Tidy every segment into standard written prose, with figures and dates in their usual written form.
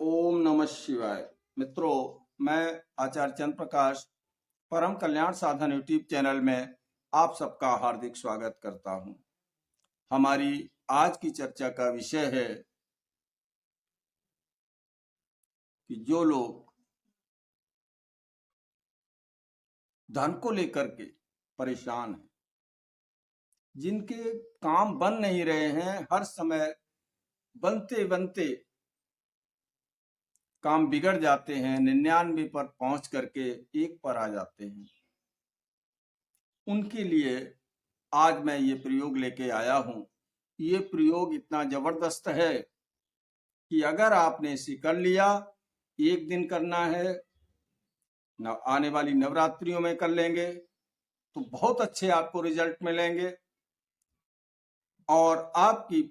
ओम नमः शिवाय। मित्रों, मैं आचार्य चंद्र प्रकाश परम कल्याण साधन यूट्यूब चैनल में आप सबका हार्दिक स्वागत करता हूं। हमारी आज की चर्चा का विषय है कि जो लोग धन को लेकर के परेशान हैं, जिनके काम बन नहीं रहे हैं, हर समय बनते बनते काम बिगड़ जाते हैं, 99 पर पहुंच करके 1 पर आ जाते हैं, उनके लिए आज मैं ये प्रयोग लेके आया हूं। ये प्रयोग इतना जबरदस्त है कि अगर आपने इसे कर लिया, एक दिन करना है, आने वाली नवरात्रियों में कर लेंगे तो बहुत अच्छे आपको रिजल्ट मिलेंगे और आपकी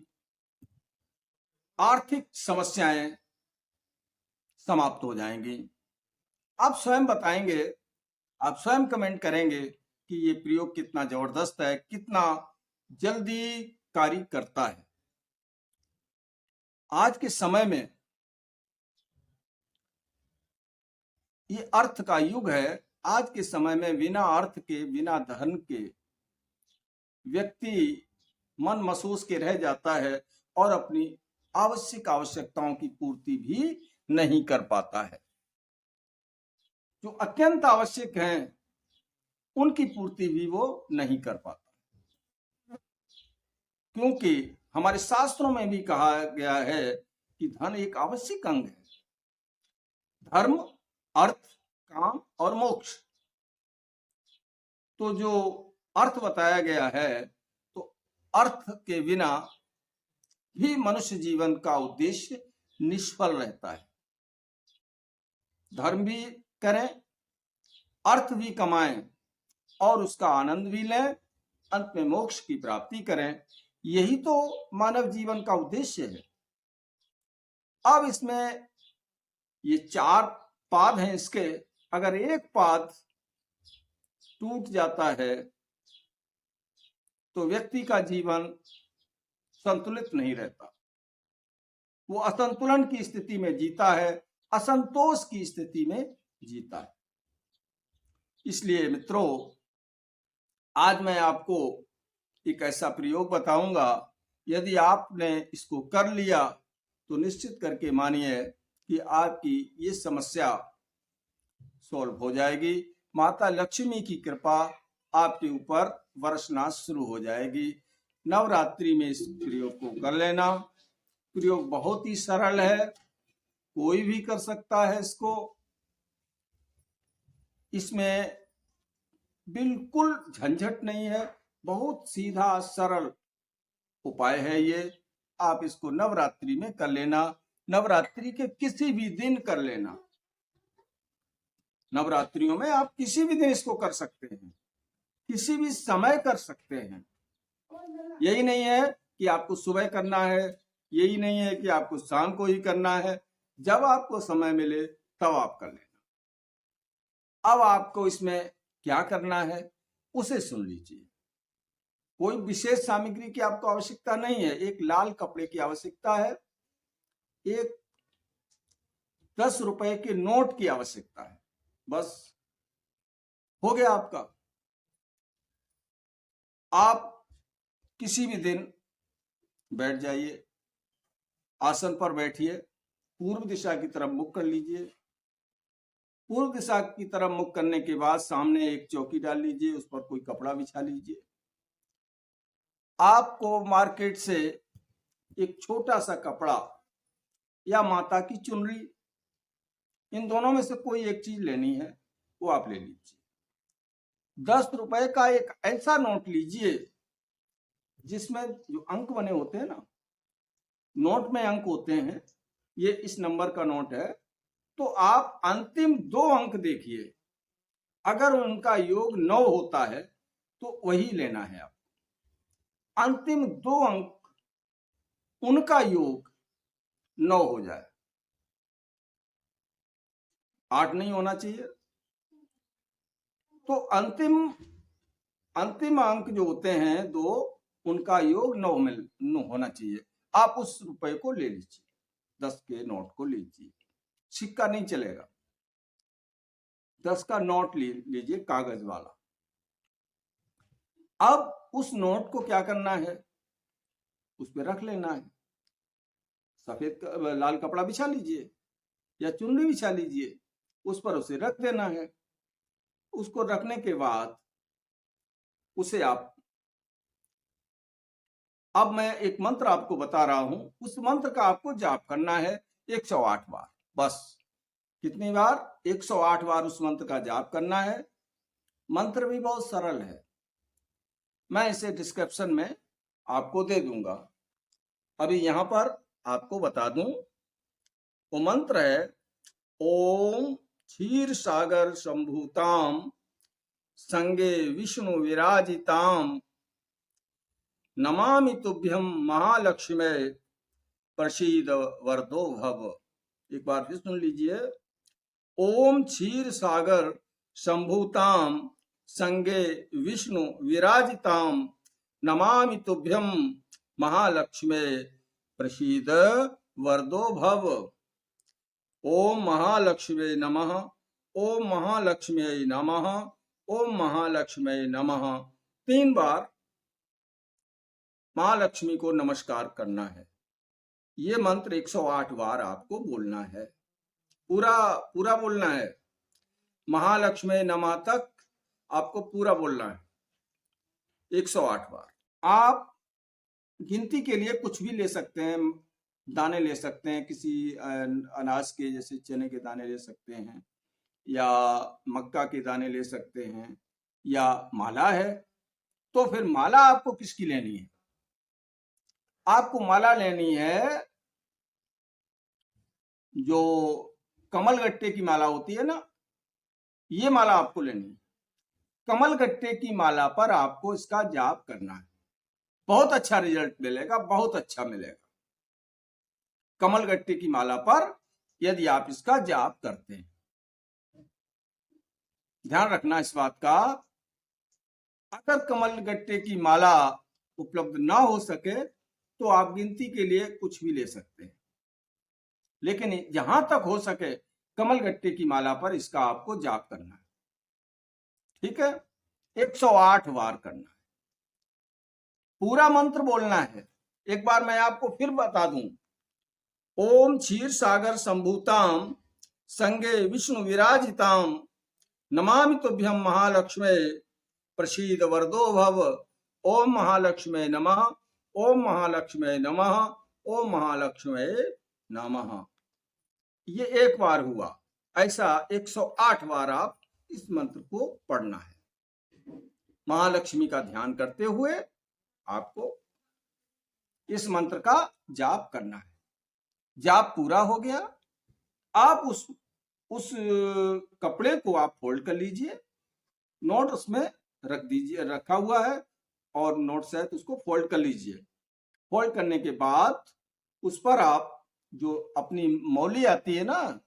आर्थिक समस्याएं समाप्त हो जाएंगी। आप स्वयं बताएंगे, आप स्वयं कमेंट करेंगे कि ये प्रयोग कितना जबरदस्त है, कितना जल्दी कार्य करता है। आज के समय में ये अर्थ का युग है। आज के समय में बिना अर्थ के, बिना धन के व्यक्ति मन महसूस के रह जाता है और अपनी आवश्यकताओं की पूर्ति भी नहीं कर पाता है। जो अत्यंत आवश्यक हैं उनकी पूर्ति भी वो नहीं कर पाता, क्योंकि हमारे शास्त्रों में भी कहा गया है कि धन एक आवश्यक अंग है। धर्म, अर्थ, काम और मोक्ष। तो जो अर्थ बताया गया है, तो अर्थ के बिना भी मनुष्य जीवन का उद्देश्य निष्फल रहता है। धर्म भी करें, अर्थ भी कमाएं और उसका आनंद भी लें, अंत में मोक्ष की प्राप्ति करें। यही तो मानव जीवन का उद्देश्य है। अब इसमें ये 4 पाद हैं इसके, अगर एक पाद टूट जाता है तो व्यक्ति का जीवन संतुलित नहीं रहता। वो असंतुलन की स्थिति में जीता है, असंतोष की स्थिति में जीता है। इसलिए मित्रों, आज मैं आपको एक ऐसा प्रयोग बताऊंगा, यदि आपने इसको कर लिया तो निश्चित करके मानिए कि आपकी ये समस्या सॉल्व हो जाएगी। माता लक्ष्मी की कृपा आपके ऊपर बरसना शुरू हो जाएगी। नवरात्रि में इस प्रयोग को कर लेना। प्रयोग बहुत ही सरल है, कोई भी कर सकता है इसको। इसमें बिल्कुल झंझट नहीं है, बहुत सीधा सरल उपाय है ये। आप इसको नवरात्रि में कर लेना, नवरात्रि के किसी भी दिन कर लेना। नवरात्रियों में आप किसी भी दिन इसको कर सकते हैं, किसी भी समय कर सकते हैं। यही नहीं है कि आपको सुबह करना है, यही नहीं है कि आपको शाम को ही करना है। जब आपको समय मिले तब आप कर लेना। अब आपको इसमें क्या करना है उसे सुन लीजिए। कोई विशेष सामग्री की आपको आवश्यकता नहीं है। एक लाल कपड़े की आवश्यकता है, एक 10 रुपए के नोट की आवश्यकता है, बस हो गया आपका। आप किसी भी दिन बैठ जाइए, आसन पर बैठिए, पूर्व दिशा की तरफ मुख कर लीजिए। पूर्व दिशा की तरफ मुख करने के बाद सामने एक चौकी डाल लीजिए, उस पर कोई कपड़ा बिछा लीजिए। आपको मार्केट से एक छोटा सा कपड़ा या माता की चुनरी, इन दोनों में से कोई एक चीज लेनी है, वो आप ले लीजिए। 10 रुपए का एक ऐसा नोट लीजिए जिसमें जो अंक बने होते हैं ना, नोट में अंक होते हैं, ये इस नंबर का नोट है, तो आप अंतिम 2 अंक देखिए। अगर उनका योग 9 होता है तो वही लेना है आपको। अंतिम 2 अंक उनका योग 9 हो जाए, 8 नहीं होना चाहिए। तो अंतिम अंक जो होते हैं 2, उनका योग 9 होना चाहिए। आप उस रुपए को ले लीजिए, 10 के नोट को लीजिए। सिक्का नहीं चलेगा, 10 का नोट लीजिए कागज वाला। अब उस नोट को क्या करना है, उस पर रख लेना है। लाल कपड़ा बिछा लीजिए या चुन्नी बिछा लीजिए, उस पर उसे रख देना है। उसको रखने के बाद उसे अब मैं एक मंत्र आपको बता रहा हूं, उस मंत्र का आपको जाप करना है 108 बार। बस कितनी बार? 108 बार उस मंत्र का जाप करना है। मंत्र भी बहुत सरल है, मैं इसे डिस्क्रिप्शन में आपको दे दूंगा। अभी यहां पर आपको बता दूं, वो मंत्र है ओम क्षीर सागर संभूताम संगे विष्णु विराजिताम नमामि तुभ्यम महालक्ष्मी प्रसीद वरदो भव। एक बार फिर सुन लीजिए। ओम क्षीर सागर संभूताम संगे विष्णु विराजिताम नमामि तुभ्यम महालक्ष्मी प्रसीद वरदो भव। ओम महालक्ष्मी नमः, ओम महालक्ष्मी नमः, ओम महालक्ष्मी नमः। 3 बार महालक्ष्मी को नमस्कार करना है। ये मंत्र 108 बार आपको बोलना है, पूरा पूरा बोलना है। महालक्ष्मी नमः तक आपको पूरा बोलना है 108 बार। आप गिनती के लिए कुछ भी ले सकते हैं, दाने ले सकते हैं, किसी अनाज के जैसे चने के दाने ले सकते हैं, या मक्का के दाने ले सकते हैं, या माला है। तो फिर माला आपको किसकी लेनी है? आपको माला लेनी है जो कमल गट्टे की माला होती है ना, ये माला आपको लेनी है। कमल गट्टे की माला पर आपको इसका जाप करना है, बहुत अच्छा रिजल्ट मिलेगा, बहुत अच्छा मिलेगा। कमल गट्टे की माला पर यदि आप इसका जाप करते हैं, ध्यान रखना इस बात का, अगर कमल गट्टे की माला उपलब्ध ना हो सके तो आप गिनती के लिए कुछ भी ले सकते हैं, लेकिन जहां तक हो सके कमल गट्टे की माला पर इसका आपको जाप करना है। ठीक है, 108 बार करना है, पूरा मंत्र बोलना है। एक बार मैं आपको फिर बता दूं, ओम क्षीर सागर संभूताम संगे विष्णु विराजिताम नमामि तुभ्यम महालक्ष्मी प्रसीद वरदो भव। ओम महालक्ष्मी नमः, ओम महालक्ष्मी नमः, ओम महालक्ष्मी नमः। ये एक बार हुआ, ऐसा 108 बार आप इस मंत्र को पढ़ना है। महालक्ष्मी का ध्यान करते हुए आपको इस मंत्र का जाप करना है। जाप पूरा हो गया, आप उस कपड़े को आप फोल्ड कर लीजिए, नोट उसमें रख दीजिए, रखा हुआ है, और नोट सहित उसको फोल्ड कर लीजिए। फोल्ड करने के बाद उस पर आप जो अपनी मौली आती है ना,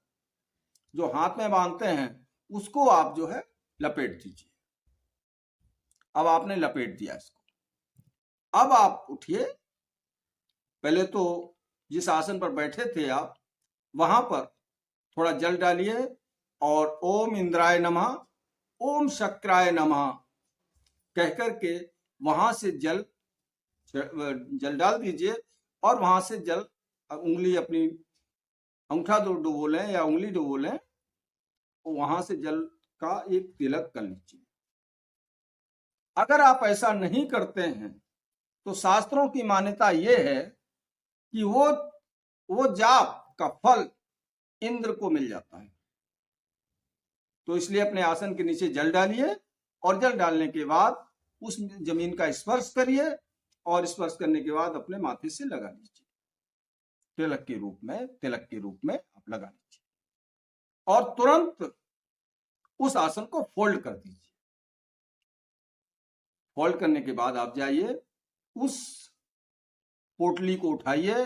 जो हाथ में बांधते हैं, उसको आप जो है लपेट दीजिए। अब आपने लपेट दिया इसको। अब आप उठिए, पहले तो जिस आसन पर बैठे थे आप, वहां पर थोड़ा जल डालिए और ओम इंद्राय नमः, ओम शक्राय नमः कह करके वहां से जल डाल दीजिए, और वहां से जल उंगली अपनी अंगूठा डुबो लें या उंगली डुबो लें, वहां से जल का एक तिलक कर लीजिए। अगर आप ऐसा नहीं करते हैं तो शास्त्रों की मान्यता यह है कि वो जाप का फल इंद्र को मिल जाता है। तो इसलिए अपने आसन के नीचे जल डालिए, और जल डालने के बाद उस जमीन का स्पर्श करिए, और स्पर्श करने के बाद अपने माथे से लगा लीजिए, तिलक के रूप में आप लगा लीजिए, और तुरंत उस आसन को फोल्ड कर दीजिए। फोल्ड करने के बाद आप जाइए, उस पोटली को उठाइए,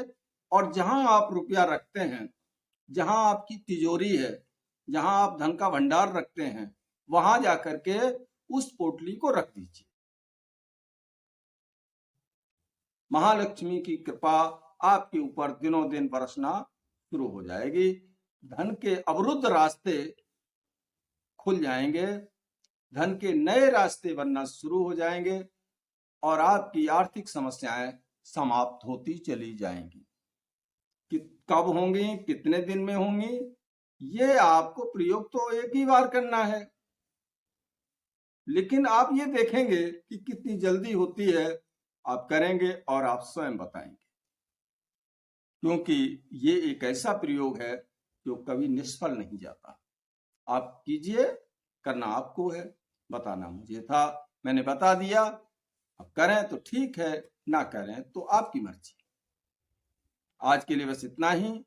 और जहां आप रुपया रखते हैं, जहां आपकी तिजोरी है, जहां आप धन का भंडार रखते हैं, वहां जाकर के उस पोटली को रख दीजिए। महालक्ष्मी की कृपा आपके ऊपर दिनों दिन बरसना शुरू हो जाएगी। धन के अवरुद्ध रास्ते खुल जाएंगे, धन के नए रास्ते बनना शुरू हो जाएंगे और आपकी आर्थिक समस्याएं समाप्त होती चली जाएंगी। कि कब होंगी, कितने दिन में होंगी, ये आपको प्रयोग तो एक ही बार करना है, लेकिन आप ये देखेंगे कि कितनी जल्दी होती है। आप करेंगे और आप स्वयं बताएंगे, क्योंकि ये एक ऐसा प्रयोग है जो कभी निष्फल नहीं जाता। आप कीजिए, करना आपको है, बताना मुझे था, मैंने बता दिया। अब करें तो ठीक है, ना करें तो आपकी मर्जी। आज के लिए बस इतना ही,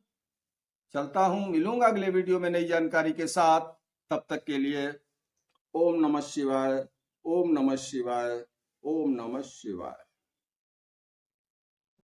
चलता हूं, मिलूंगा अगले वीडियो में नई जानकारी के साथ। तब तक के लिए ओम नमः शिवाय, ओम नमः शिवाय, ओम नमः शिवाय।